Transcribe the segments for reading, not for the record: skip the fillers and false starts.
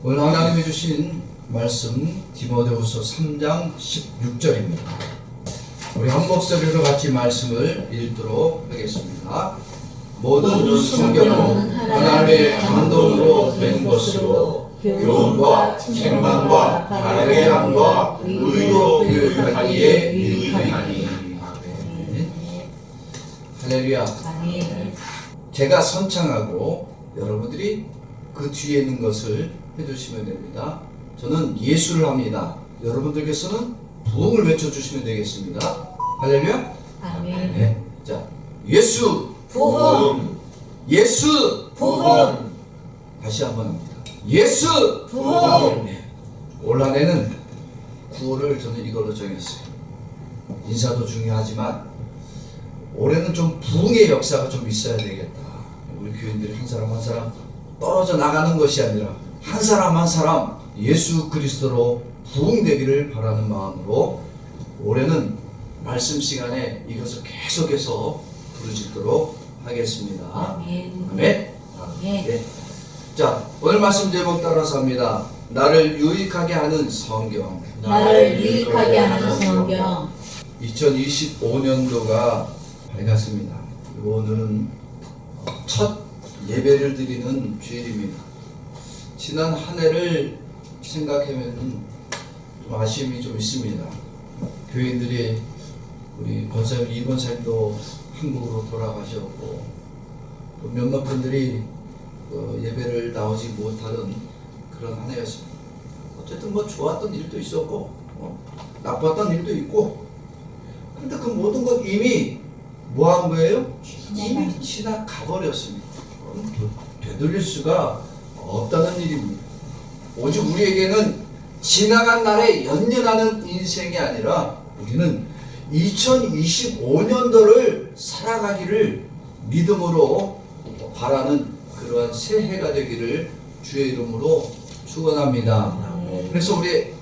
오늘 하나님이 주신 말씀 디모데후서 3장 16절입니다. 우리 한 목소리로 같이 말씀을 읽도록 하겠습니다. 모든 성경은 하나님의 감동으로 된 것으로 교훈과 책망과 바르게 함과 의로 교육하기에 유익하니. 할렐루야. 제가 선창하고 여러분들이 그 뒤에 있는 것을 해주시면 됩니다. 저는 예수를 합니다. 여러분들께서는 부흥을 외쳐주시면 되겠습니다. 할렐루야. 아멘. 네. 자, 예수 부흥. 예수 부흥. 다시 한번 합니다. 예수 부흥. 네. 올 한해는 구호를 저는 이걸로 정했어요. 인사도 중요하지만 올해는 좀 부흥의 역사가 좀 있어야 되겠다. 우리 교인들이 한 사람 한 사람 떨어져 나가는 것이 아니라 한 사람 한 사람 예수 그리스도로 부흥되기를 바라는 마음으로 올해는 말씀 시간에 이것을 계속해서 부르짖도록 하겠습니다. 아멘. 아멘. 네. 자, 오늘 말씀 제목 따라서 합니다. 나를 유익하게 하는 성경. 나를 유익하게 하는 성경. 2025년도가 밝았습니다. 오늘은 첫 예배를 드리는 주일입니다. 지난 한 해를 생각하면 좀 아쉬움이 좀 있습니다. 교인들이 우리 권사님 이 권사님도 한국으로 돌아가셨고 또 몇몇 분들이 예배를 나오지 못하는 그런 한 해였습니다. 어쨌든 뭐 좋았던 일도 있었고 나빴던 일도 있고, 그런데 그 모든 건 이미 뭐 한 거예요? 이미 지나가 버렸습니다. 되돌릴 수가 없다는 일입니다. 오직 우리에게는 지나간 날에 연연하는 인생이 아니라 우리는 2025년도를 살아가기를 믿음으로 바라는 그러한 새해가 되기를 주의 이름으로 축원합니다. 그래서 우리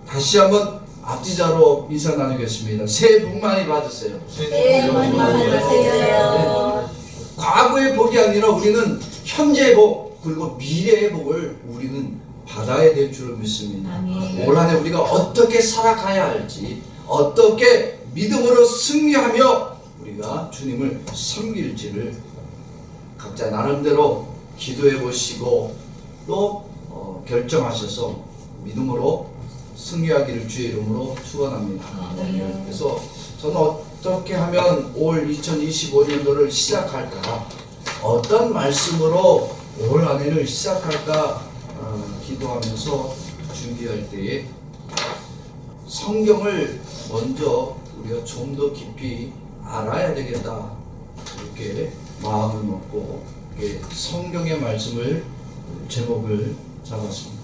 다시 한번 앞뒤자로 인사 나누겠습니다. 새해 복 많이 받으세요. 새해 복 많이 받으세요. 과거의 복이 아니라 우리는 현재의 복 그리고 미래의 복을 우리는 받아야 될 줄을 믿습니다. 아멘. 올 한해 우리가 어떻게 살아가야 할지, 어떻게 믿음으로 승리하며 우리가 주님을 섬길지를 각자 나름대로 기도해 보시고 또 결정하셔서 믿음으로 승리하기를 주의 이름으로 축원합니다. 그래서 저는 어떻게 하면 올 2025년도를 시작할까, 어떤 말씀으로 올 한 해를 시작할까 기도하면서 준비할 때에 성경을 먼저 우리가 좀 더 깊이 알아야 되겠다, 이렇게 마음을 먹고 성경의 말씀을 제목을 잡았습니다.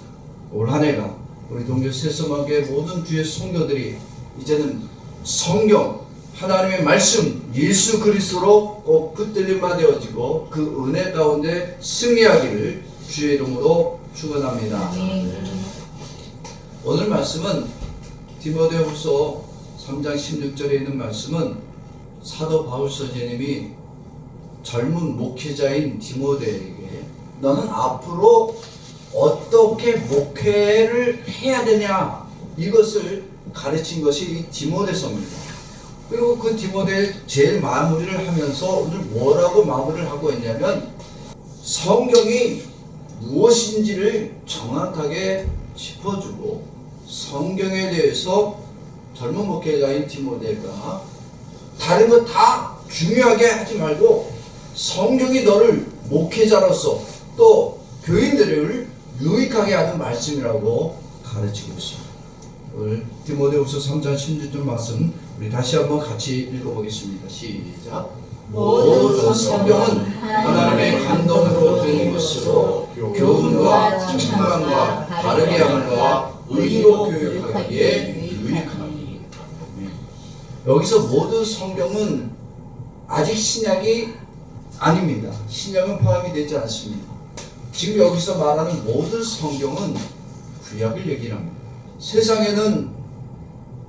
올 한 해가 우리 동교 새소망교회 모든 주의 성도들이 이제는 성경, 하나님의 말씀, 예수 그리스도로 꼭 붙들림바 되어지고 그 은혜 가운데 승리하기를 주의 이름으로 축원합니다. 오늘 말씀은 디모데후서 3장 16절에 있는 말씀은 사도 바울 선생님이 젊은 목회자인 디모데에게 너는 앞으로 어떻게 목회를 해야 되냐, 이것을 가르친 것이 이 디모데서입니다. 그리고 그 디모데의 제일 마무리를 하면서 오늘 뭐라고 마무리를 하고 있냐면 성경이 무엇인지를 정확하게 짚어주고 성경에 대해서 젊은 목회자인 디모데가 다른 거 다 중요하게 하지 말고 성경이 너를 목회자로서 또 교인들을 유익하게 하는 말씀이라고 가르치고 있습니다. 오늘 디모데후서 3장 16절 말씀 우리 다시 한번 같이 읽어보겠습니다. 시작. 모든 성경은 하나님의 감동으로 된 것으로 교훈과 책망과 바르게 함과 의로 교육하기에 유익하니. 여기서 모든 성경은 아직 신약이 아닙니다. 신약은 포함이 되지 않습니다. 지금 여기서 말하는 모든 성경은 구약을 얘기를 합니다. 세상에는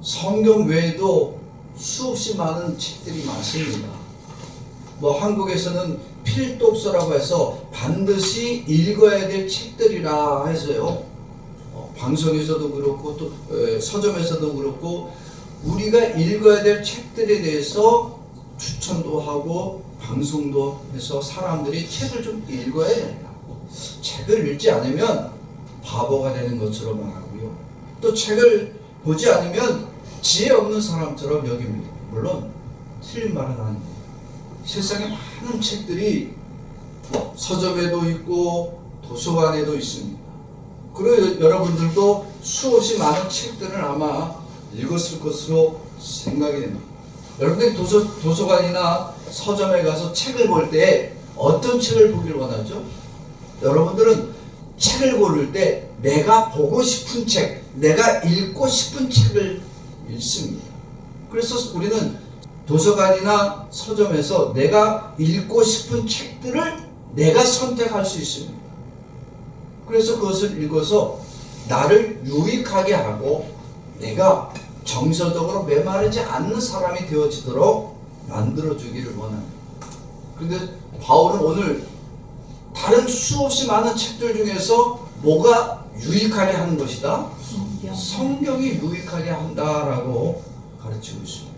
성경 외에도 수없이 많은 책들이 많습니다. 뭐 한국에서는 필독서라고 해서 반드시 읽어야 될 책들이라 해서요, 방송에서도 그렇고 또 서점에서도 그렇고 우리가 읽어야 될 책들에 대해서 추천도 하고 방송도 해서 사람들이 책을 좀 읽어야 된다. 책을 읽지 않으면 바보가 되는 것처럼 말하고요. 또 책을 보지 않으면 지혜 없는 사람처럼 여깁니다. 물론 틀린 말은 아닙니다. 세상에 많은 책들이 서점에도 있고 도서관에도 있습니다. 그리고 여러분들도 수없이 많은 책들을 아마 읽었을 것으로 생각이 됩니다. 여러분들이 도서관이나 서점에 가서 책을 볼 때 어떤 책을 보기를 원하죠? 여러분들은 책을 고를 때 내가 보고 싶은 책, 내가 읽고 싶은 책을 읽습니다. 그래서 우리는 도서관이나 서점에서 내가 읽고 싶은 책들을 내가 선택할 수 있습니다. 그래서 그것을 읽어서 나를 유익하게 하고 내가 정서적으로 메마르지 않는 사람이 되어지도록 만들어주기를 원합니다. 그런데 바울은 오늘 다른 수없이 많은 책들 중에서 뭐가 유익하게 하는 것이다? 성경이 유익하게 한다라고 가르치고 있습니다.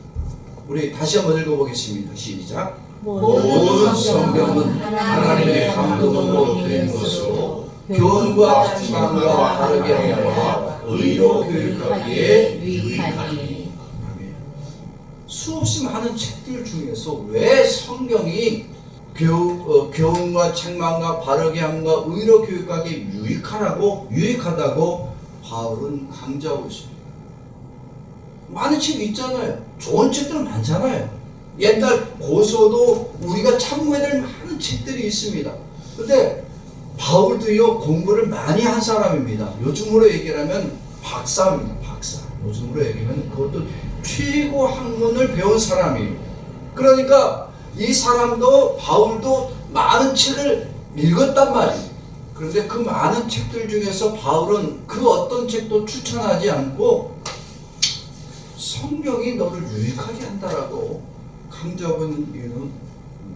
우리 다시 한번 읽어보겠습니다. 시작. 모든 성경은 하나님의 감동으로 된 것으로 교훈과 책망과 바르게 하여 의로 교육하기에 유익하니. 수없이 많은 책들 중에서 왜 성경이 교훈과 책망과 바르게 함과 의로 교육하기에 유익하다고 바울은 강조하고 있습니다. 많은 책이 있잖아요. 좋은 책들 많잖아요. 옛날 고서도 우리가 참고해야 될 많은 책들이 있습니다. 근데 바울도요 공부를 많이 한 사람입니다. 요즘으로 얘기하면 박사입니다. 박사. 요즘으로 얘기하면 그것도 최고 학문을 배운 사람이에요. 그러니까 이 사람도 바울도 많은 책을 읽었단 말이에요. 그런데 그 많은 책들 중에서 바울은 그 어떤 책도 추천하지 않고 성경이 너를 유익하게 한다라고 강조하고 있는 이유는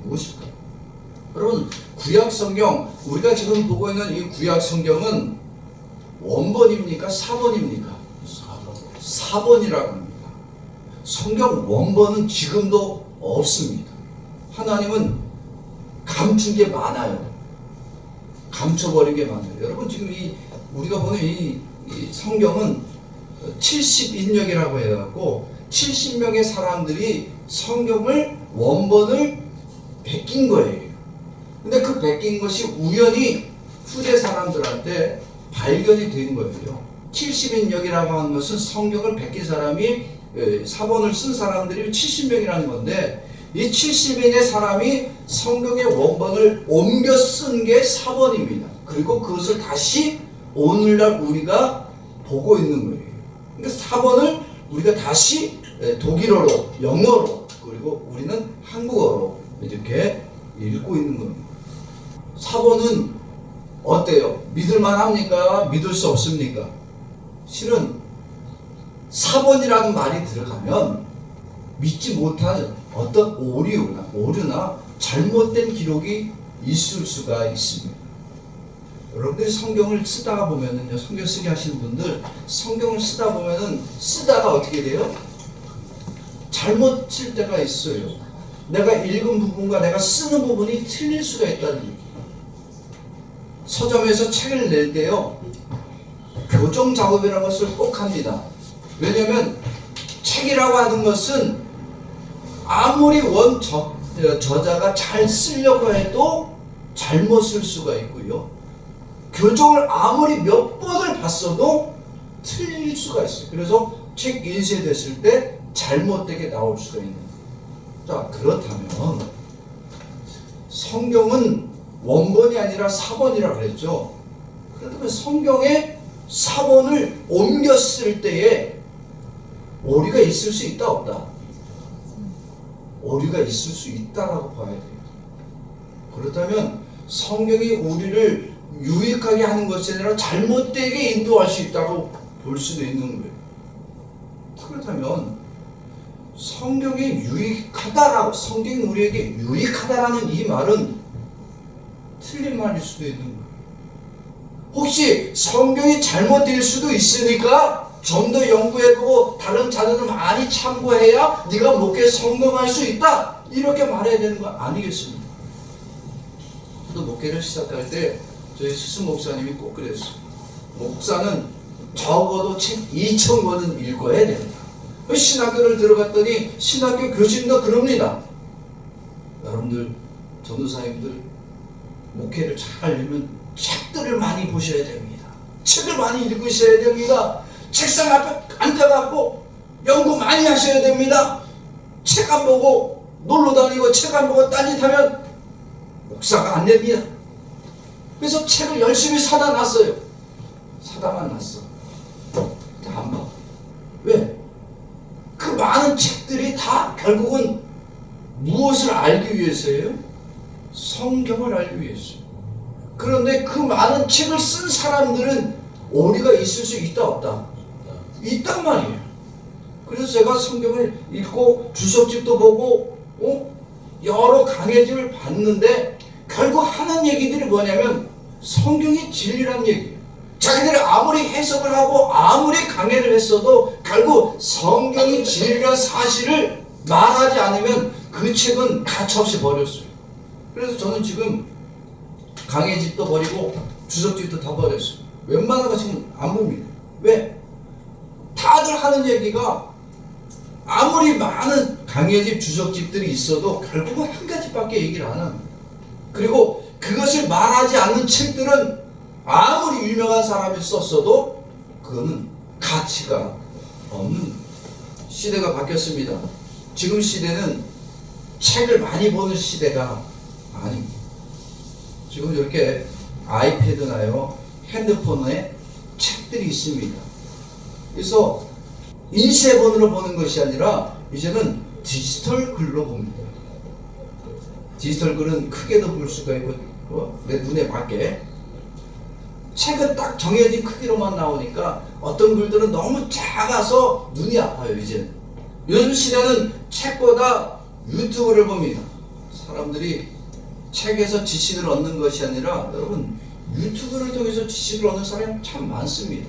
무엇일까요? 여러분, 구약 성경, 우리가 지금 보고 있는 이 구약 성경은 원본입니까? 사본입니까? 4번이라고 합니다. 성경 원본은 지금도 없습니다. 하나님은 감춘 게 많아요. 감춰버린 게 많아요. 여러분, 지금 우리가 보는 이 성경은 70인역이라고 해갖고 70명의 사람들이 성경을 원본을 베낀 거예요. 근데 그 베낀 것이 우연히 후대 사람들한테 발견이 된 거예요. 70인역이라고 하는 것은 성경을 베낀 사람이 사본을 쓴 사람들이 70명이라는 건데 이 70인의 사람이 성경의 원본을 옮겨 쓴 게 사본입니다. 그리고 그것을 다시 오늘날 우리가 보고 있는 거예요. 그러니까 사본을 우리가 다시 독일어로, 영어로, 그리고 우리는 한국어로 이렇게 읽고 있는 겁니다. 사본은 어때요? 믿을만 합니까? 믿을 수 없습니까? 실은 사본이라는 말이 들어가면 믿지 못할 어떤 오류나 잘못된 기록이 있을 수가 있습니다. 여러분들이 성경을 쓰다가 보면은요, 성경 쓰게 하시는 분들, 성경을 쓰다 보면은 쓰다가 어떻게 돼요? 잘못 쓸 때가 있어요. 내가 읽은 부분과 내가 쓰는 부분이 틀릴 수가 있다는 얘기예요. 서점에서 책을 낼 때요, 교정 작업이라는 것을 꼭 합니다. 왜냐하면 책이라고 하는 것은 아무리 저자가 잘 쓰려고 해도 잘못 쓸 수가 있고요. 교정을 아무리 몇 번을 봤어도 틀릴 수가 있어요. 그래서 책 인쇄됐을 때 잘못되게 나올 수가 있는 거예요. 자, 그렇다면 성경은 원본이 아니라 사본이라고 그랬죠. 그렇다면 성경에 사본을 옮겼을 때에 오류가 있을 수 있다 없다? 오류가 있을 수 있다라고 봐야 돼요. 그렇다면 성경이 우리를 유익하게 하는 것이 아니라 잘못되게 인도할 수 있다고 볼 수도 있는 거예요. 그렇다면 성경이 유익하다라고, 성경이 우리에게 유익하다라는 이 말은 틀린 말일 수도 있는 거예요. 혹시 성경이 잘못될 수도 있으니까 좀 더 연구해보고 다른 자료를 많이 참고해야 네가 목회에 성공할 수 있다, 이렇게 말해야 되는 거 아니겠습니까? 저도 목회를 시작할 때 저희 스승 목사님이 꼭 그랬어요. 목사는 적어도 책 2,000권은 읽어야 된다. 신학교를 들어갔더니 신학교 교수님도 그럽니다. 여러분들 전도사님들 목회를 잘 알려면 책들을 많이 보셔야 됩니다. 책을 많이 읽으셔야 됩니다. 책상 앞에 앉아갖고 연구 많이 하셔야 됩니다. 책 안 보고 놀러 다니고 책 안 보고 딴짓하면 목사가 안 됩니다. 그래서 책을 열심히 사다 놨어요. 사다만 놨어. 다 안 봐. 왜? 그 많은 책들이 다 결국은 무엇을 알기 위해서예요? 성경을 알기 위해서. 그런데 그 많은 책을 쓴 사람들은 오류가 있을 수 있다 없다? 있단 말이에요. 그래서 제가 성경을 읽고 주석집도 보고 여러 강해집을 봤는데 결국 하는 얘기들이 뭐냐면 성경이 진리란 얘기예요. 자기들이 아무리 해석을 하고 아무리 강해를 했어도 결국 성경이 진리란 사실을 말하지 않으면 그 책은 가차없이 버렸어요. 그래서 저는 지금 강해집도 버리고 주석집도 다 버렸어요. 웬만한 거 지금 안 봅니다. 왜? 다들 하는 얘기가 아무리 많은 강해집 주석집들이 있어도 결국은 한 가지밖에 얘기를 안 합니다. 그리고 그것을 말하지 않는 책들은 아무리 유명한 사람이 썼어도 그거는 가치가 없는 시대가 바뀌었습니다. 지금 시대는 책을 많이 보는 시대가 아닙니다. 지금 이렇게 아이패드나요, 핸드폰에 책들이 있습니다. 그래서 인쇄본으로 보는 것이 아니라 이제는 디지털 글로 봅니다. 디지털 글은 크게도 볼 수가 있고 내 눈에 맞게. 책은 딱 정해진 크기로만 나오니까 어떤 글들은 너무 작아서 눈이 아파요. 이제 요즘 시대는 책보다 유튜브를 봅니다. 사람들이 책에서 지식을 얻는 것이 아니라 여러분 유튜브를 통해서 지식을 얻는 사람이 참 많습니다.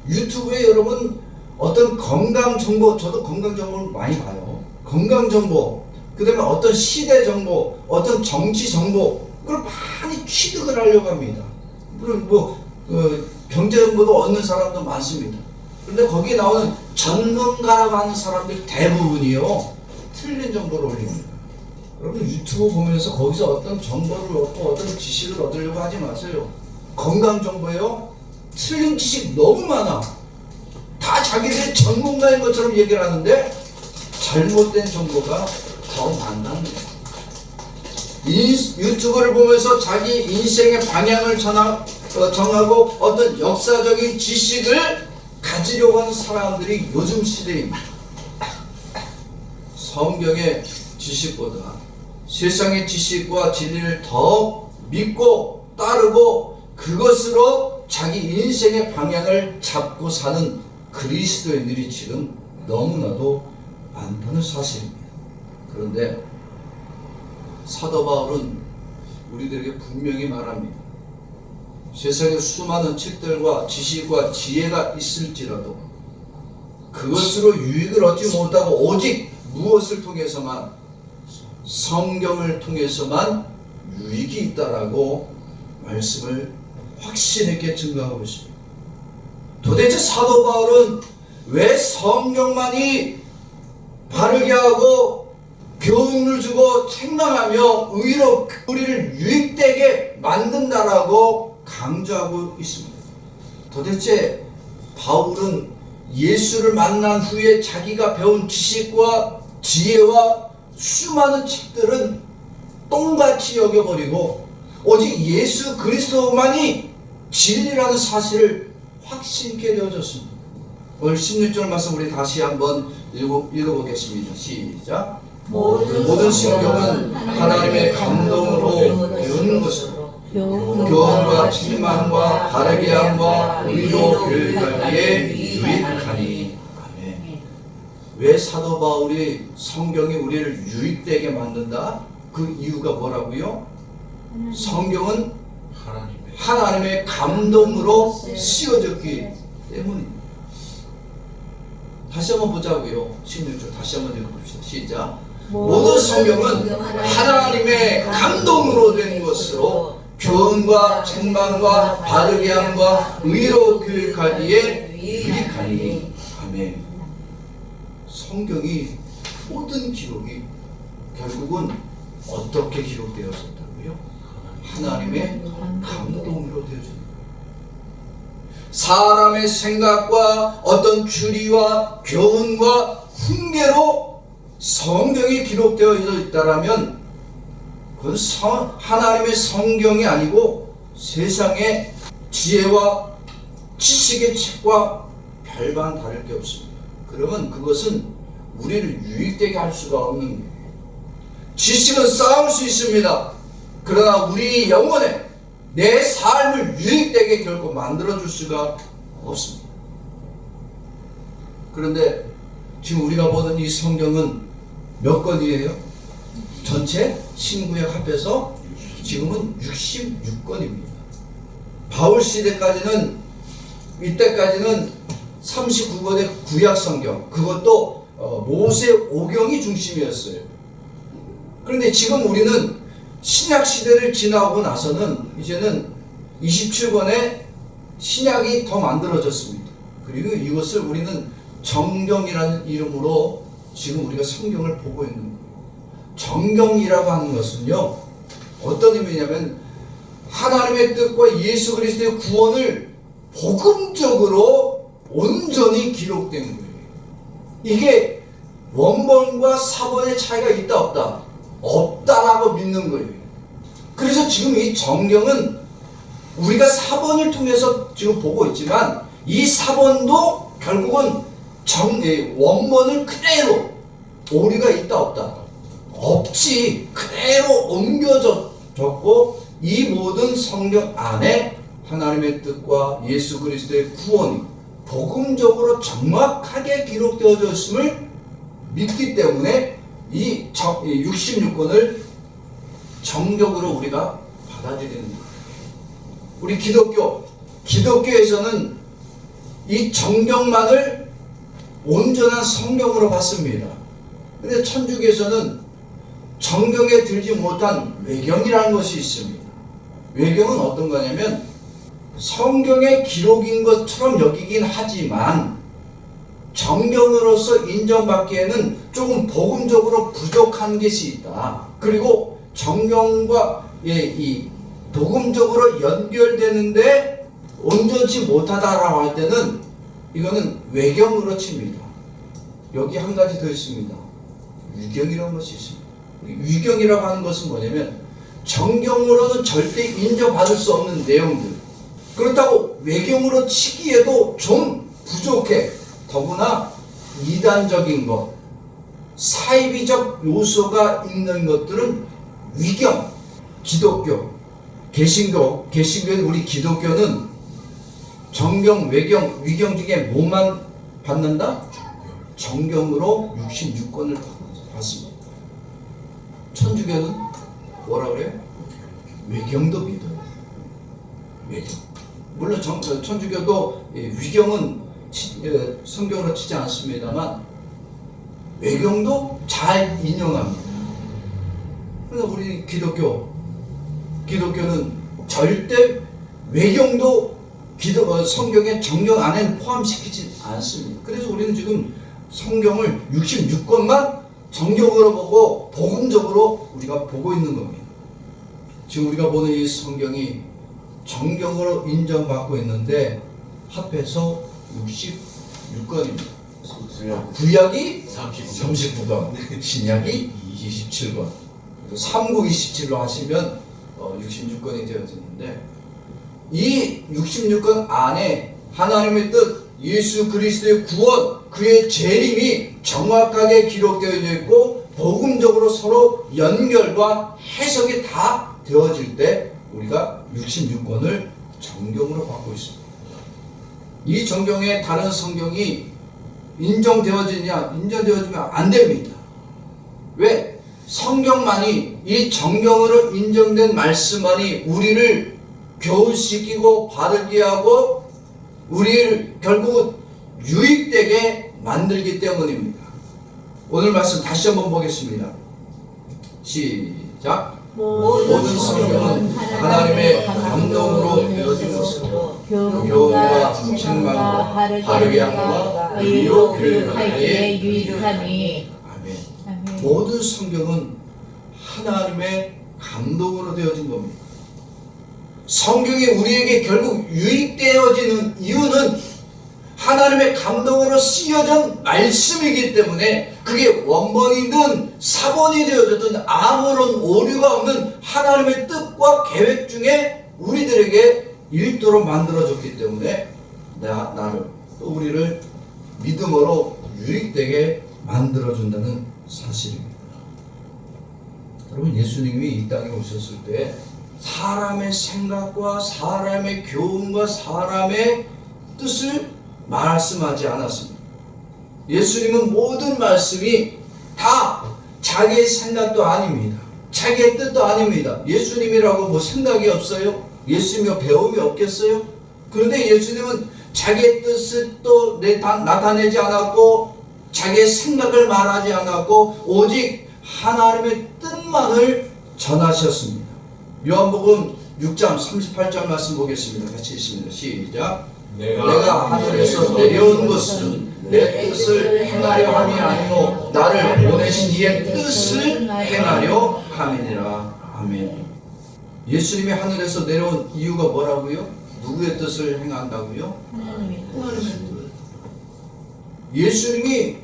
유튜브에 여러분 어떤 건강 정보, 저도 건강 정보를 많이 봐요. 건강 정보, 그 다음에 어떤 시대 정보, 어떤 정치 정보, 그걸 많이 취득을 하려고 합니다. 물론 경제 정보도 얻는 사람도 많습니다. 그런데 거기에 나오는 전문가라고 하는 사람들 대부분이요 틀린 정보를 올립니다. 여러분 유튜브 보면서 거기서 어떤 정보를 얻고 어떤 지식을 얻으려고 하지 마세요. 건강 정보예요. 틀린 지식 너무 많아. 다 자기들이 전문가인 것처럼 얘기를 하는데 잘못된 정보가 더 많다는 거예요. 유튜브를 보면서 자기 인생의 방향을 정하고 어떤 역사적인 지식을 가지려고 하는 사람들이 요즘 시대입니다. 성경의 지식보다 세상의 지식과 진리를 더 믿고 따르고 그것으로 자기 인생의 방향을 잡고 사는 그리스도인들이 지금 너무나도 많다는 사실입니다. 그런데 사도 바울은 우리들에게 분명히 말합니다. 세상에 수많은 책들과 지식과 지혜가 있을지라도 그것으로 유익을 얻지 못하고 오직 무엇을 통해서만? 성경을 통해서만 유익이 있다라고 말씀을 확신 있게 증거하고 있습니다. 도대체 사도 바울은 왜 성경만이 바르게 하고 교훈을 주고 책망하며 의로 우리를 유익되게 만든다라고 강조하고 있습니다. 도대체 바울은 예수를 만난 후에 자기가 배운 지식과 지혜와 수많은 책들은 똥같이 여겨버리고 오직 예수 그리스도만이 진리라는 사실을 확신케 되어졌습니다. 오늘 16절 말씀 우리 다시 한번 읽어보겠습니다. 시작. 모든 성경은 하나님의 감동으로 배우는 것으로 교훈과 책망과 바르게 함과 의로 교육하기에 유익하니. 아멘. 왜 사도 바울이 성경이 우리를 유익되게 만든다? 그 이유가 뭐라고요? 성경은 하나님의 감동으로 쓰여졌기 때문입니다. 다시 한번 보자고요. 16절 다시 한번 읽어봅시다. 시작. 모든 성경은 하나님의 감동으로 된 것으로 교훈과 책망과 바르게 함과 의로 교육하기에 유익하니. 아멘. 성경이 모든 기록이 결국은 어떻게 기록되어졌다고요? 하나님의 감동으로 되어졌다. 사람의 생각과 어떤 주리와 교훈과 훈계로 성경이 기록되어 있다라면 그건 하나님의 성경이 아니고 세상의 지혜와 지식의 책과 별반 다를 게 없습니다. 그러면 그것은 우리를 유익되게 할 수가 없는 거예요. 지식은 쌓을 수 있습니다. 그러나 우리 영혼에 내 삶을 유익되게 결코 만들어줄 수가 없습니다. 그런데 지금 우리가 보는 이 성경은 몇 권이에요? 전체 신구약 합해서 지금은 66권입니다. 바울 시대까지는 이때까지는 39권의 구약 성경, 그것도 모세 오경이 중심이었어요. 그런데 지금 우리는 신약 시대를 지나고 나서는 이제는 27권의 신약이 더 만들어졌습니다. 그리고 이것을 우리는 정경이라는 이름으로 지금 우리가 성경을 보고 있는 거예요. 정경이라고 하는 것은요, 어떤 의미냐면 하나님의 뜻과 예수 그리스도의 구원을 복음적으로 온전히 기록된 거예요. 이게 원본과 사본의 차이가 있다 없다? 없다라고 믿는 거예요. 그래서 지금 이 정경은 우리가 사본을 통해서 지금 보고 있지만 이 사본도 결국은 원본을 그대로 오류가 있다 없다? 없지. 그대로 옮겨졌고 이 모든 성경 안에 하나님의 뜻과 예수 그리스도의 구원이 복음적으로 정확하게 기록되어져 있음을 믿기 때문에 이 66권을 정격으로 우리가 받아들이는 거예요. 우리 기독교에서는 이 정경만을 온전한 성경으로 받습니다. 그런데 천주교에서는 정경에 들지 못한 외경이라는 것이 있습니다. 외경은 어떤 거냐면 성경의 기록인 것처럼 여기긴 하지만 정경으로서 인정받기에는 조금 복음적으로 부족한 것이 있다. 그리고 정경과 이 복음적으로 연결되는데 온전치 못하다라고 할 때는 이거는 외경으로 칩니다. 여기 한 가지 더 있습니다. 위경이라는 것이 있습니다. 위경이라고 하는 것은 뭐냐면 정경으로는 절대 인정받을 수 없는 내용들, 그렇다고 외경으로 치기에도 좀 부족해. 더구나 이단적인 것, 사이비적 요소가 있는 것들은 위경. 기독교, 개신교는 우리 기독교는 정경, 외경, 위경 중에 뭐만 받는다? 정경으로 66권을 받습니다. 천주교는 뭐라 그래요? 외경도 믿어요. 외경. 물론 천주교도 위경은 성경으로 치지 않습니다만 외경도 잘 인용합니다. 그래서 우리 기독교는 절대 외경도 성경의 정경 안에 포함시키지 않습니다. 그래서 우리는 지금 성경을 66권만 정경으로 보고 복음적으로 우리가 보고 있는 겁니다. 지금 우리가 보는 이 성경이 정경으로 인정받고 있는데 합해서 66권입니다. 구약이 39권, 신약이 27권. 삼국 27로 하시면 66권이 되어지는데 이 66권 안에 하나님의 뜻, 예수 그리스도의 구원, 그의 재림이 정확하게 기록되어 있고 복음적으로 서로 연결과 해석이 다 되어질 때 우리가 66권을 정경으로 받고 있습니다. 이 정경에 다른 성경이 인정되어지면 안 됩니다. 왜? 성경만이, 이 정경으로 인정된 말씀만이 우리를 교훈시키고 바르게 하고 우리를 결국 유익되게 만들기 때문입니다. 오늘 말씀 다시 한번 보겠습니다. 시작. 모든 성경은 하나님의 감동으로 되어진 것으로 교훈과 책망과 바르게 함과 의로 교육하기에 유익하니. 아멘. 모든 성경은 하나님의 감동으로 되어진 겁니다. 성경이 우리에게 결국 유익되어지는 이유는 하나님의 감동으로 쓰여진 말씀이기 때문에 그게 원본이든 사본이 되어졌든 아무런 오류가 없는 하나님의 뜻과 계획 중에 우리들에게 읽도록 만들어졌기 때문에 나를 또 우리를 믿음으로 유익되게 만들어준다는 사실입니다. 여러분, 예수님이 이 땅에 오셨을 때 사람의 생각과 사람의 교훈과 사람의 뜻을 말씀하지 않았습니다. 예수님은 모든 말씀이 다 자기의 생각도 아닙니다. 자기의 뜻도 아닙니다. 예수님이라고 뭐 생각이 없어요? 예수님이 배움이 없겠어요? 그런데 예수님은 자기의 뜻을 또 나타내지 않았고 자기의 생각을 말하지 않았고 오직 하나님의 뜻만을 전하셨습니다. 요한복음 6장 38절 말씀 보겠습니다. 같이 읽습니다. 시작. 내가 하늘에서 내려온 것은 내 뜻을 행하려 함이 아니요 나를 보내신 이의 뜻을 행하려 함이니라. 아멘. 예수님이 하늘에서 내려온 이유가 뭐라고요? 누구의 뜻을 행한다고요? 하나님의 뜻. 예수님이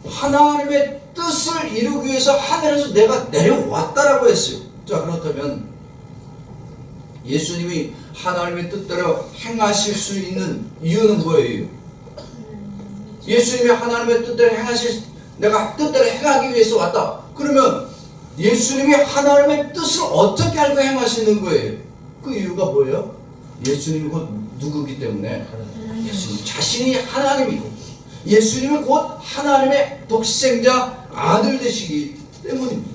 하나님의 뜻을 이루기 위해서 하늘에서 내가 내려왔다라고 했어요. 자, 그렇다면 예수님이 하나님의 뜻대로 행하실 수 있는 이유는 뭐예요? 예수님이 하나님의 뜻대로 내가 뜻대로 행하기 위해서 왔다. 그러면 예수님이 하나님의 뜻을 어떻게 알고 행하시는 거예요? 그 이유가 뭐예요? 예수님이 곧 누구기 때문에 예수님 자신이 하나님이고 예수님은 곧 하나님의 독생자 아들 되시기 때문입니다.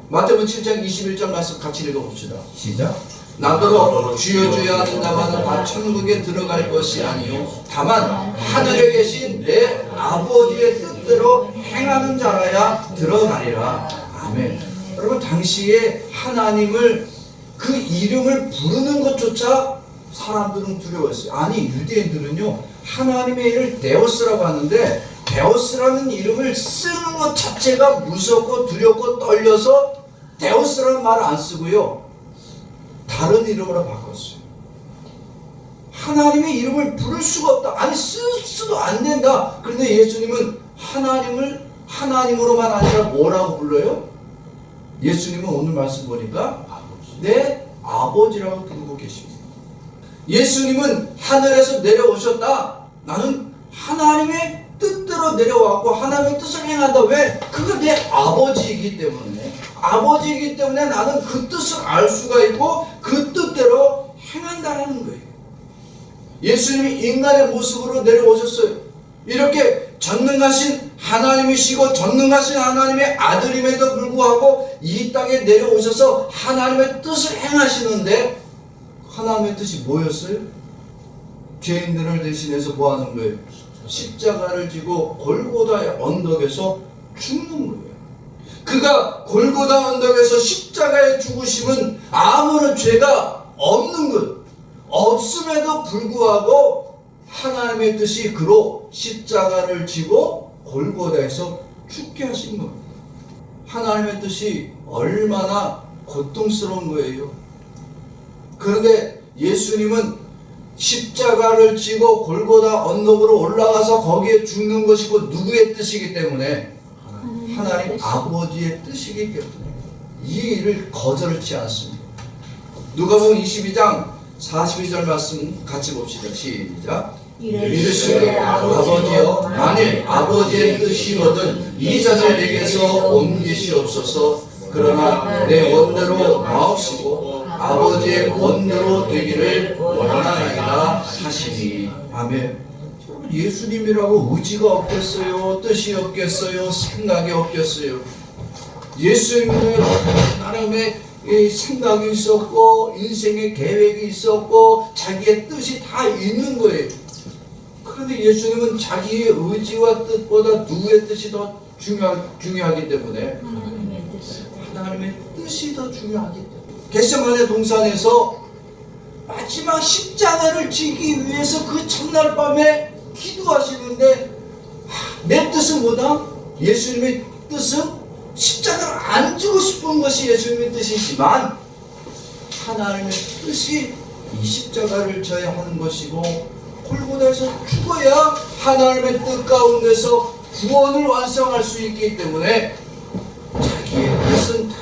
마태복음 7장 21절 말씀 같이 읽어봅시다. 시작. 나더러 주여 주여 하는 자마다 다 천국에 들어갈 것이 아니요 다만 하늘에 계신 내 아버지의 뜻대로 행하는 자라야 들어가리라. 아멘. 여러분, 당시에 하나님을 그 이름을 부르는 것조차 사람들은 두려워했어요. 아니, 유대인들은요 하나님의 이름을 데오스라고 하는데 데오스라는 이름을 쓰는 것 자체가 무섭고 두렵고 떨려서 데오스라는 말을 안 쓰고요 다른 이름으로 바꿨어요. 하나님의 이름을 부를 수가 없다. 아니, 쓸 수도 안 된다. 그런데 예수님은 하나님을 하나님으로만 아니라 뭐라고 불러요? 예수님은 오늘 말씀 보니까 내 아버지라고 부르고 계십니다. 예수님은 하늘에서 내려오셨다. 나는 하나님의 뜻대로 내려왔고 하나님의 뜻을 행한다. 왜? 그거 내 아버지이기 때문에. 아버지이기 때문에 나는 그 뜻을 알 수가 있고 그 뜻대로 행한다는 거예요. 예수님이 인간의 모습으로 내려오셨어요. 이렇게 전능하신 하나님이시고 전능하신 하나님의 아들임에도 불구하고 이 땅에 내려오셔서 하나님의 뜻을 행하시는데 하나님의 뜻이 뭐였어요? 죄인들을 대신해서 뭐 하는 거예요? 십자가를 지고 골고다의 언덕에서 죽는 거예요. 그가 골고다 언덕에서 십자가에 죽으심은 아무런 죄가 없는 것, 없음에도 불구하고 하나님의 뜻이 그로 십자가를 지고 골고다에서 죽게 하신 겁니다. 하나님의 뜻이 얼마나 고통스러운 거예요. 그런데 예수님은 십자가를 지고 골고다 언덕으로 올라가서 거기에 죽는 것이고 누구의 뜻이기 때문에? 하나님 아버지의 뜻이기 때문에 이 일을 거절치 않습니다. 누가복음 22장 42절 말씀 같이 봅시다. 시작. 이르시되 아버지여 만일 아버지의 뜻이거든 이 잔을 내게서 옮기시옵소서. 그러나 내 원대로 마옵시고 아버지의 원대로 되기를 원하나이다 하시니. 아멘. 예수님이라고 의지가 없겠어요? 뜻이 없겠어요? 생각이 없겠어요? 예수님의 하나님의 이 생각이 있었고 인생의 계획이 있었고 자기의 뜻이 다 있는 거예요. 그런데 예수님은 자기의 의지와 뜻보다 누구의 뜻이 더 중요하기 때문에 하나님의 뜻이 더 중요하기 때문에 겟세마네 동산에서 마지막 십자가를 지기 위해서 그 첫날 밤에 기도하시는데 내 뜻은 뭐다? 예수님의 뜻은 십자가를 안 지고 싶은 것이 예수님의 뜻이지만 하나님의 뜻이 이 십자가를 져야 하는 것이고 골고다에서 죽어야 하나님의 뜻 가운데서 구원을 완성할 수 있기 때문에 자기의 뜻은 다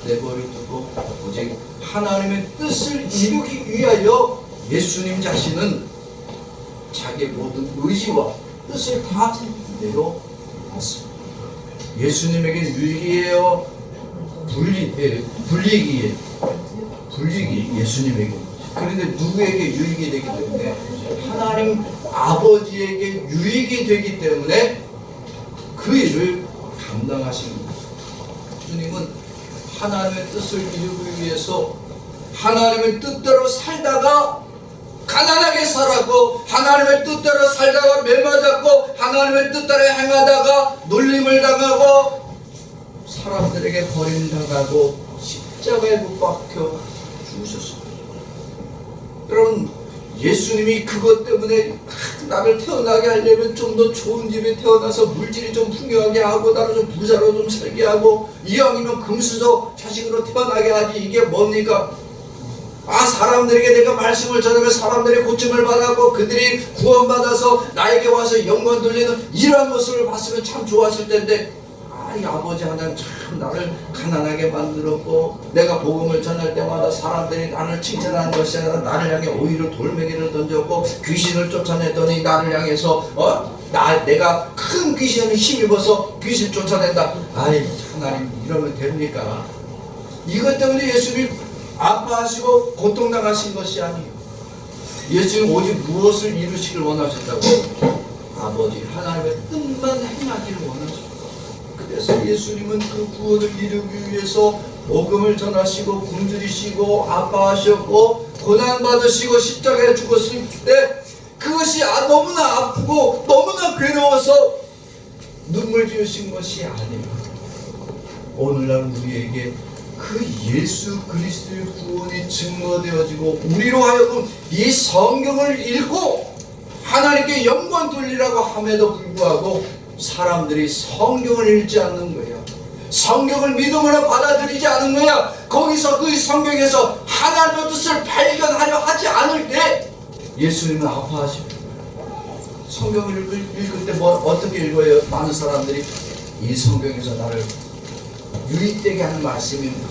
내버려두고 오직 하나님의 뜻을 이루기 위하여 예수님 자신은 자기의 모든 의지와 뜻을 다 내려놨습니다. 예수님에게는 유익이에요? 불이익이에요? 불이익이 예수님에게. 그런데 누구에게 유익이 되기 때문에? 하나님 아버지에게 유익이 되기 때문에 그 일을 감당하십니다. 주님은 하나님의 뜻을 이루기 위해서 하나님의 뜻대로 살다가 가난하게 살았고 하나님의 뜻대로 살다가 매맞았고 하나님의 뜻대로 행하다가 놀림을 당하고 사람들에게 버림당하고 십자가에 못 박혀 죽으셨습니다. 여러분 예수님이 그것 때문에 나를 태어나게 하려면 좀 더 좋은 집에 태어나서 물질이 좀 풍요하게 하고 나를 좀 부자로 좀 살게 하고 이왕이면 금수저 자식으로 태어나게 하지 이게 뭡니까? 사람들에게 내가 말씀을 전하면 사람들의 고침을 받았고 그들이 구원받아서 나에게 와서 영광 돌리는 이러한 모습을 봤으면 참 좋았을 텐데 이 아버지 하나님 참 나를 가난하게 만들었고 내가 복음을 전할 때마다 사람들이 나를 칭찬하는 것이 아니라 나를 향해 오히려 돌멩이를 던졌고 귀신을 쫓아냈더니 나를 향해서 내가 큰 귀신을 힘입어서 귀신 쫓아낸다. 하나님 이러면 됩니까? 이것 때문에 예수님이 아파하시고 고통당하신 것이 아니에요. 예수님 오직 무엇을 이루시길 원하셨다고? 아버지 하나님의 뜻만 행하기를 원하셨다. 그래서 예수님은 그 구원을 이루기 위해서 복음을 전하시고 굶주리시고 아파하셨고 고난받으시고 십자가에 죽었을 때 그것이 너무나 아프고 너무나 괴로워서 눈물 지으신 것이 아니에요. 오늘날 우리에게 그 예수 그리스도의 구원이 증거되어지고 우리로 하여금 이 성경을 읽고 하나님께 영광 돌리라고 함에도 불구하고 사람들이 성경을 읽지 않는 거예요. 성경을 믿음으로 받아들이지 않은 거야. 거기서 그 성경에서 하나님의 뜻을 발견하려 하지 않을 때 예수님은 아파하십니다. 성경을 읽을 때 어떻게 읽어요? 많은 사람들이 이 성경에서 나를 유익되게 하는 말씀입니다.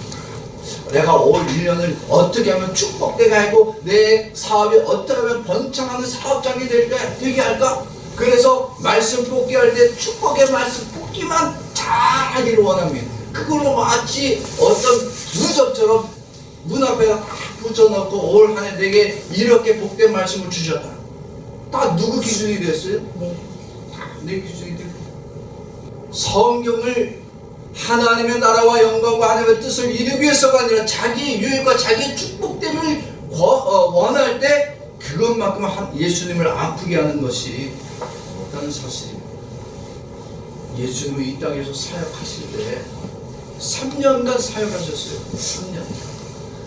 내가 올 1년을 어떻게 하면 축복되게 하고 내 사업이 어떻게 하면 번창하는 사업장이 되게 할까? 그래서 말씀 뽑기 할 때 축복의 말씀 뽑기만 잘 하기를 원합니다. 그걸로 마치 어떤 부적처럼 문 앞에다 딱 붙여놓고 올 한 해 내게 이렇게 복된 말씀을 주셨다. 다 누구 기준이 됐어요? 다 내 기준이 됐어요. 성경을 하나님의 나라와 영광과 하나님의 뜻을 이루기 위해서가 아니라 자기의 유익과 자기의 축복됨을 원할 때 그것만큼 예수님을 아프게 하는 것이 없다는 사실입니다. 예수님이 이 땅에서 사역하실 때 3년간 사역하셨어요.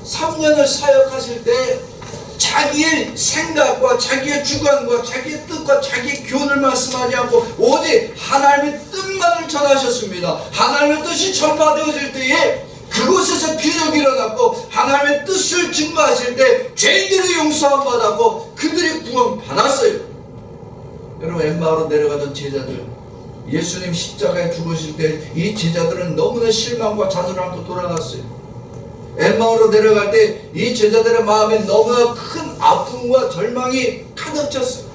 3년을 사역하실 때 자기의 생각과 자기의 주관과 자기의 뜻과 자기의 교훈을 말씀하지 않고 오직 하나님의 뜻만을 전하셨습니다. 하나님의 뜻이 전파되어질 때에 그곳에서 기적이 일어났고 하나님의 뜻을 증거하실 때 죄인들이 용서함 받았고 그들이 구원 받았어요. 여러분 엠마오로 내려가던 제자들 예수님 십자가에 죽으실 때 이 제자들은 너무나 실망과 좌절함으로 돌아갔어요. 엠마오로 내려갈 때 이 제자들의 마음에 너무나 큰 아픔과 절망이 가득 찼어요.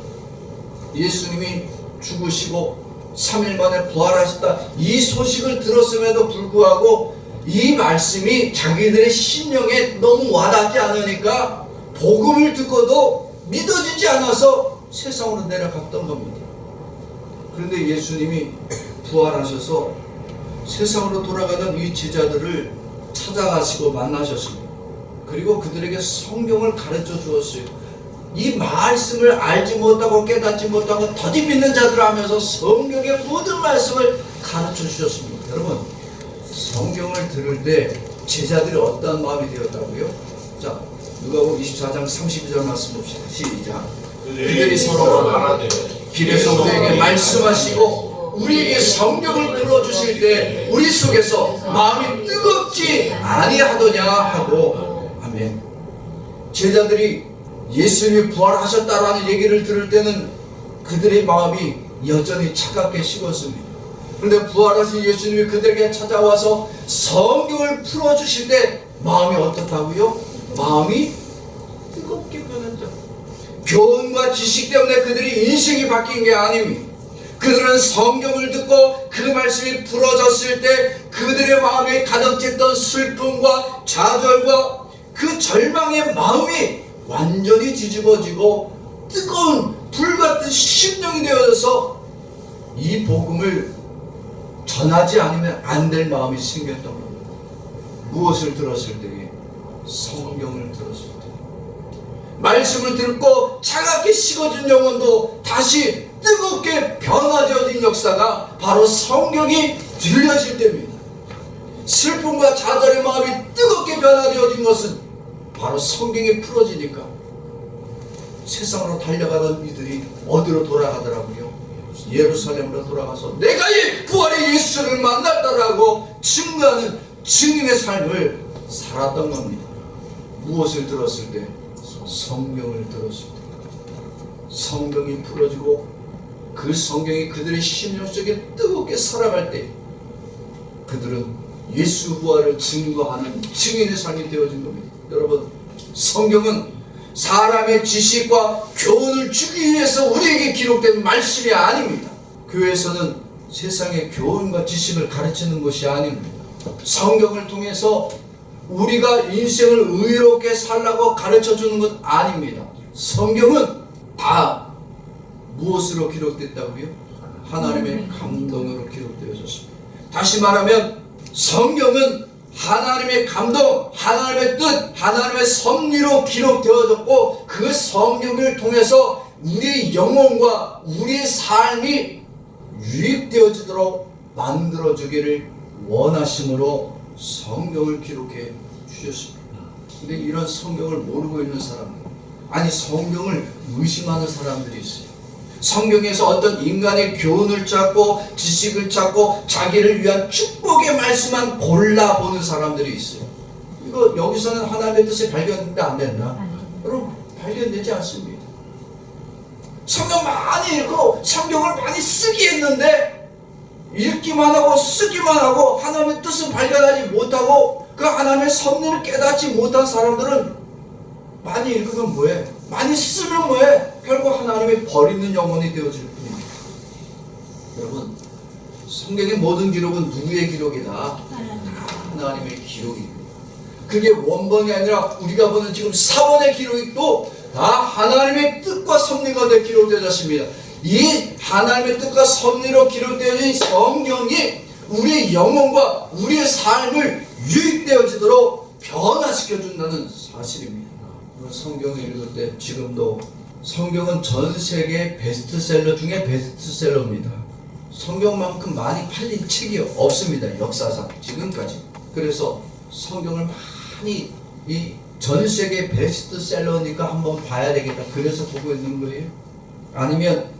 예수님이 죽으시고 3일 만에 부활하셨다 이 소식을 들었음에도 불구하고 이 말씀이 자기들의 심령에 너무 와닿지 않으니까 복음을 듣고도 믿어지지 않아서 세상으로 내려갔던 겁니다. 그런데 예수님이 부활하셔서 세상으로 돌아가던 이 제자들을 찾아가시고 만나셨습니다. 그리고 그들에게 성경을 가르쳐 주었어요. 이 말씀을 알지 못하고 깨닫지 못하고 더디 믿는 자들 하면서 성경의 모든 말씀을 가르쳐 주셨습니다. 여러분, 성경을 들을 때 제자들이 어떤 마음이 되었다고요? 자, 누가복음 24장 32절 말씀 봅시다. 시작. 그들이 서로 말하되 길에서 우리에게 말씀하시고 우리에게 성경을 풀어주실 때 우리 속에서 마음이 뜨겁지 아니하더냐 하고. 아멘. 제자들이 예수님이 부활하셨다라는 얘기를 들을 때는 그들의 마음이 여전히 차갑게 식었습니다. 그런데 부활하신 예수님이 그들에게 찾아와서 성경을 풀어주실 때 마음이 어떻다고요? 마음이 뜨겁게 변했죠. 교훈과 지식 때문에 그들이 인생이 바뀐 게 아닙니다. 그들은 성경을 듣고 그 말씀이 풀어졌을 때 그들의 마음에 가득 찼던 슬픔과 좌절과 그 절망의 마음이 완전히 뒤집어지고 뜨거운 불같은 심령이 되어져서 이 복음을 전하지 않으면 안 될 마음이 생겼던 겁니다. 무엇을 들었을 때에? 성경을 들었을 때. 말씀을 듣고 차갑게 식어진 영혼도 다시 뜨겁게 변화되어진 역사가 바로 성경이 들려질 때입니다. 슬픔과 좌절의 마음이 뜨겁게 변화되어진 것은 바로 성경이 풀어지니까 세상으로 달려가던 이들이 어디로 돌아가더라고요? 예루살렘으로 돌아가서 내가 이 부활의 예수를 만났다라고 증거하는 증인의 삶을 살았던 겁니다. 무엇을 들었을 때? 성경을 들었을 때. 성경이 풀어지고 그 성경이 그들의 심령 속에 뜨겁게 살아갈 때 그들은 예수 부활을 증거하는 증인의 삶이 되어진 겁니다. 여러분, 성경은 사람의 지식과 교훈을 주기 위해서 우리에게 기록된 말씀이 아닙니다. 교회에서는 세상의 교훈과 지식을 가르치는 것이 아닙니다. 성경을 통해서 우리가 인생을 의롭게 살라고 가르쳐주는 것 아닙니다. 성경은 다 무엇으로 기록됐다고요? 하나님의 감동으로 기록되어졌습니다. 다시 말하면 성경은 하나님의 감동, 하나님의 뜻, 하나님의 섭리로 기록되어졌고 그 성경을 통해서 우리의 영혼과 우리의 삶이 유익되어지도록 만들어주기를 원하심으로 성경을 기록해 주셨습니다. 근데 이런 성경을 모르고 있는 사람들, 아니 성경을 의심하는 사람들이 있어요. 성경에서 어떤 인간의 교훈을 찾고 지식을 찾고 자기를 위한 축복의 말씀만 골라보는 사람들이 있어요. 이거 여기서는 하나님의 뜻이 발견돼 안 됐나? 여러분, 발견되지 않습니다. 성경 많이 읽고 성경을 많이 쓰기 했는데 읽기만 하고 쓰기만 하고 하나님의 뜻을 발견하지 못하고 그 하나님의 섭리를 깨닫지 못한 사람들은 많이 읽으면 뭐해? 많이 쓰면 뭐해? 결국 하나님이 버리는 영혼이 되어질 뿐입니다. 여러분, 성경의 모든 기록은 누구의 기록이다? 다 하나님의 기록입니다. 그게 원본이 아니라 우리가 보는 지금 사본의 기록도 다 하나님의 뜻과 섭리가 기록되었습니다. 이 하나님의 뜻과 섭리로 기록되어진 성경이 우리의 영혼과 우리의 삶을 유익되어지도록 변화시켜준다는 사실입니다. 성경을 읽을 때 지금도 성경은 전 세계 베스트셀러 중에 베스트셀러입니다. 성경만큼 많이 팔린 책이 없습니다. 역사상 지금까지. 그래서 성경을 많이 이 전 세계 베스트셀러니까 한번 봐야 되겠다. 그래서 보고 있는 거예요. 아니면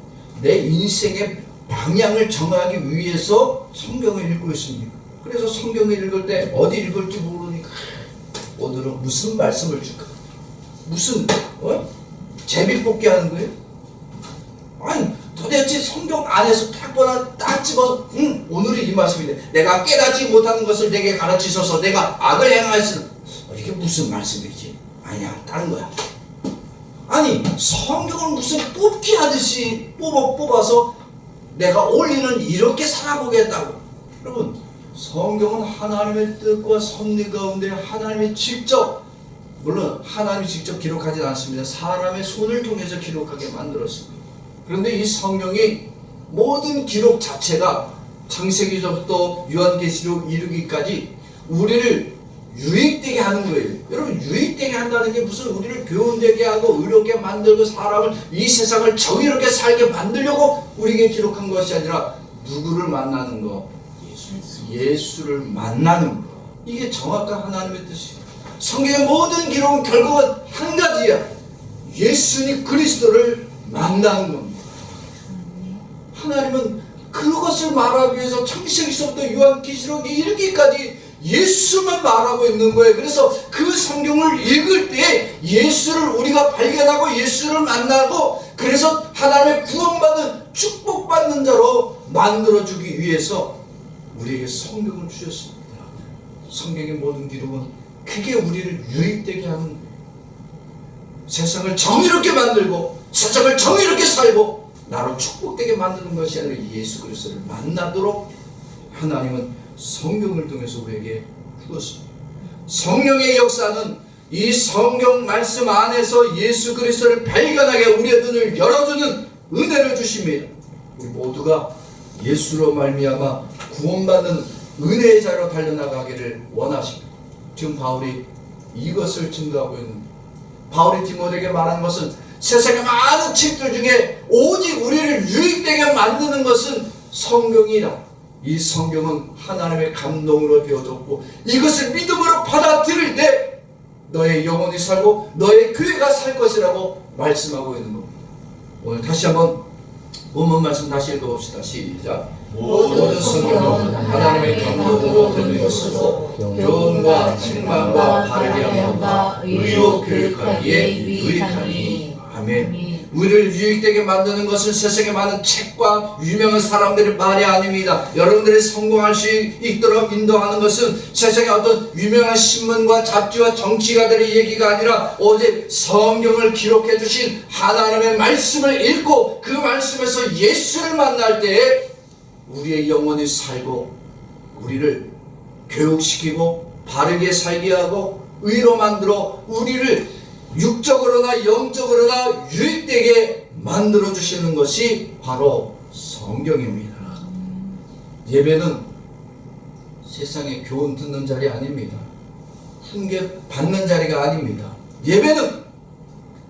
내 인생의 방향을 정하기 위해서 성경을 읽고 있습니다. 그래서 성경을 읽을 때 어디 읽을지 모르니까 오늘은 무슨 말씀을 줄까? 무슨 제비 뽑기 하는 거예요? 아니 도대체 성경 안에서 딱 집어서 오늘은 이 말씀인데 내가 깨닫지 못하는 것을 내게 가르치셔서 내가 악을 행하였으나 이게 무슨 말씀이지? 아니야, 다른 거야. 아니 성경을 무슨 뽑기 하듯이 뽑아서 내가 올리는 이렇게 살아보겠다고. 여러분, 성경은 하나님의 뜻과 섭리 가운데 하나님이 직접, 물론 하나님이 직접 기록하지 않습니다. 사람의 손을 통해서 기록하게 만들었습니다. 그런데 이 성경이 모든 기록 자체가 창세기서부터 요한계시록 이르기까지 우리를 유익되게 하는 거예요. 여러분, 유익되게 한다는 게 무슨 우리를 교훈되게 하고 의롭게 만들고 사람을, 이 세상을 정의롭게 살게 만들려고 우리에게 기록한 것이 아니라 누구를 만나는 거? 예수를 만나는 거. 이게 정확한 하나님의 뜻이에요. 성경의 모든 기록은 결국은 한 가지야. 예수님 그리스도를 만나는 겁니다. 하나님은 그것을 말하기 위해서 창세기서부터 요한계시록에 이르기까지 예수만 말하고 있는 거예요. 그래서 그 성경을 읽을 때 예수를 우리가 발견하고 예수를 만나고, 그래서 하나님의 구원받은 축복받는 자로 만들어주기 위해서 우리에게 성경을 주셨습니다. 성경의 모든 기록은 그게 우리를 유익되게 하는 거예요. 세상을 정의롭게 만들고 세상을 정의롭게 살고 나로 축복되게 만드는 것이 아니라 예수 그리스도를 만나도록 하나님은 성경을 통해서 우리에게 주었습니다. 성령의 역사는 이 성경 말씀 안에서 예수 그리스도를 발견하게 우리의 눈을 열어주는 은혜를 주십니다. 우리 모두가 예수로 말미암아 구원받는 은혜의 자로 달려나가기를 원하십니다. 지금 바울이 이것을 증거하고 있는 거예요. 바울이 디모데에게 말한 것은 세상의 많은 책들 중에 오직 우리를 유익되게 만드는 것은 성경이다. 이 성경은 하나님의 감동으로 되어졌고 이것을 믿음으로 받아들일 때 너의 영혼이 살고 너의 교회가 살 것이라고 말씀하고 있는 겁니다. 오늘 다시 한번 본문 말씀 다시 읽어봅시다. 시작. 모든 성경은 하나님의 감동으로 된 것으로 교훈과 책망과 바르게 함과 의로 교육하기에 유익하니. 아멘. 우리를 유익되게 만드는 것은 세상에 많은 책과 유명한 사람들의 말이 아닙니다. 여러분들이 성공할 수 있도록 인도하는 것은 세상의 어떤 유명한 신문과 잡지와 정치가들의 얘기가 아니라 오직 성경을 기록해 주신 하나님의 말씀을 읽고 그 말씀에서 예수를 만날 때에 우리의 영혼이 살고 우리를 교육시키고 바르게 살게 하고 의로 만들어 우리를 육적으로나 영적으로나 유익되게 만들어주시는 것이 바로 성경입니다. 예배는 세상의 교훈 듣는 자리 아닙니다. 훈계 받는 자리가 아닙니다. 예배는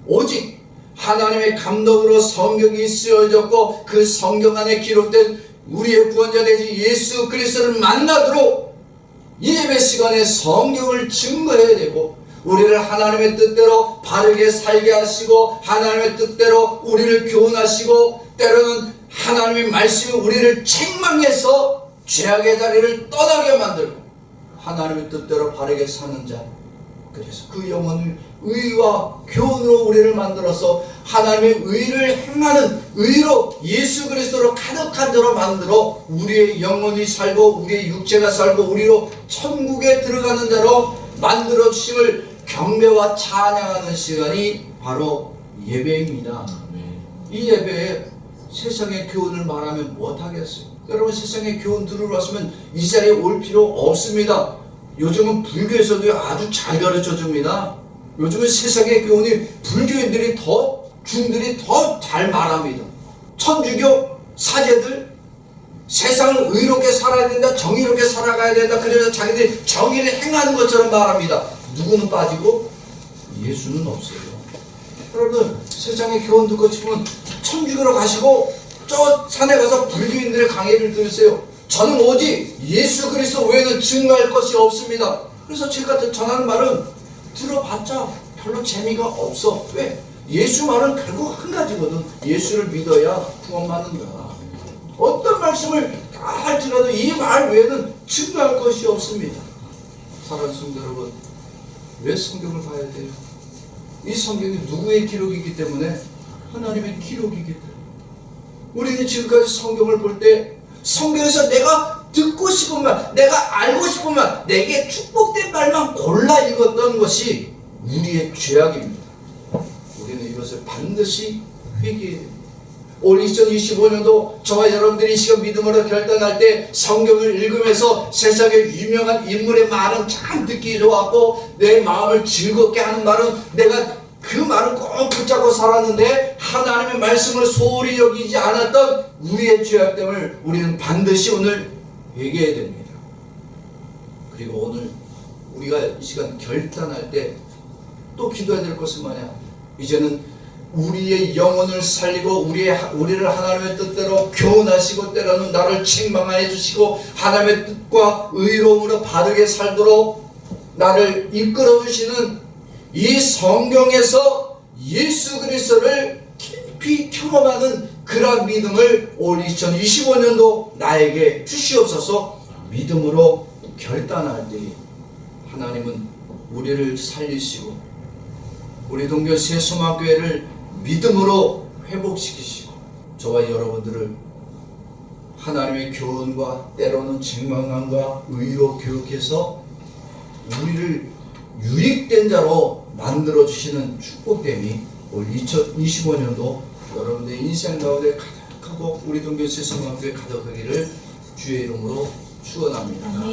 오직 하나님의 감동으로 성경이 쓰여졌고 그 성경 안에 기록된 우리의 구원자 되신 예수 그리스도를 만나도록 이 예배 시간에 성경을 증거해야 되고 우리를 하나님의 뜻대로 바르게 살게 하시고 하나님의 뜻대로 우리를 교훈하시고 때로는 하나님의 말씀이 우리를 책망해서 죄악의 자리를 떠나게 만들고 하나님의 뜻대로 바르게 사는 자, 그래서 그 영혼을 의와 교훈으로 우리를 만들어서 하나님의 의를 행하는 의로 예수 그리스도로 가득한 자로 만들어 우리의 영혼이 살고 우리의 육체가 살고 우리로 천국에 들어가는 자로 만들어 주심을 경배와 찬양하는 시간이 바로 예배입니다. 이 예배에 세상의 교훈을 말하면 못하겠어요. 여러분, 세상의 교훈 들으러 왔으면 이 자리에 올 필요 없습니다. 요즘은 불교에서도 아주 잘 가르쳐 줍니다. 요즘은 세상의 교훈이 불교인들이 중들이 더 잘 말합니다. 천주교 사제들 세상을 의롭게 살아야 된다, 정의롭게 살아가야 된다, 그래서 자기들이 정의를 행하는 것처럼 말합니다. 누구는 빠지고 예수는 없어요. 여러분, 세상의 교훈 듣고 싶으면 천주교로 가시고 저 산에 가서 불교인들의 강의를 들으세요. 저는 오직 예수 그리스도 외에는 증거할 것이 없습니다. 그래서 제가 전하는 말은 들어봤자 별로 재미가 없어. 왜? 예수 말은 결국 한 가지거든. 예수를 믿어야 구원받는다. 어떤 말씀을 다 할지라도 이 말 외에는 증거할 것이 없습니다. 사랑하는 성도 여러분, 왜 성경을 봐야 돼요? 이 성경이 누구의 기록이기 때문에? 하나님의 기록이기 때문에. 우리는 지금까지 성경을 볼 때 성경에서 내가 듣고 싶은 말, 내가 알고 싶은 말, 내게 축복된 말만 골라 읽었던 것이 우리의 죄악입니다. 우리는 이것을 반드시 회개해야 됩니다. 올 2025년도 저와 여러분들이 이 시간 믿음으로 결단할 때 성경을 읽으면서 세상의 유명한 인물의 말은 참 듣기 좋았고 내 마음을 즐겁게 하는 말은 내가 그 말을 꼭 붙잡고 살았는데 하나님의 말씀을 소홀히 여기지 않았던 우리의 죄악됨을 우리는 반드시 오늘 회개해야 됩니다. 그리고 오늘 우리 우리가 이 시간 결단할 때 또 기도해야 될 것은 뭐냐? 이제는 우리의 영혼을 살리고 우리를 하나님의 뜻대로 교훈하시고 때로는 나를 책망해 주시고 하나님의 뜻과 의로움으로 바르게 살도록 나를 이끌어 주시는 이 성경에서 예수 그리스도를 깊이 경험하는 그러한 믿음을 올 2025년도 나에게 주시옵소서. 믿음으로 결단할 때 하나님은 우리를 살리시고 우리 동교 새소망교회를 믿음으로 회복시키시고 저와 여러분들을 하나님의 교훈과 때로는 책망함과 의로 교육해서 우리를 유익된 자로 만들어주시는 축복됨이 올 2025년도 여러분의 인생 가운데 가득하고 우리 동교 새소망교회 가득하기를 주의 이름으로 축원합니다.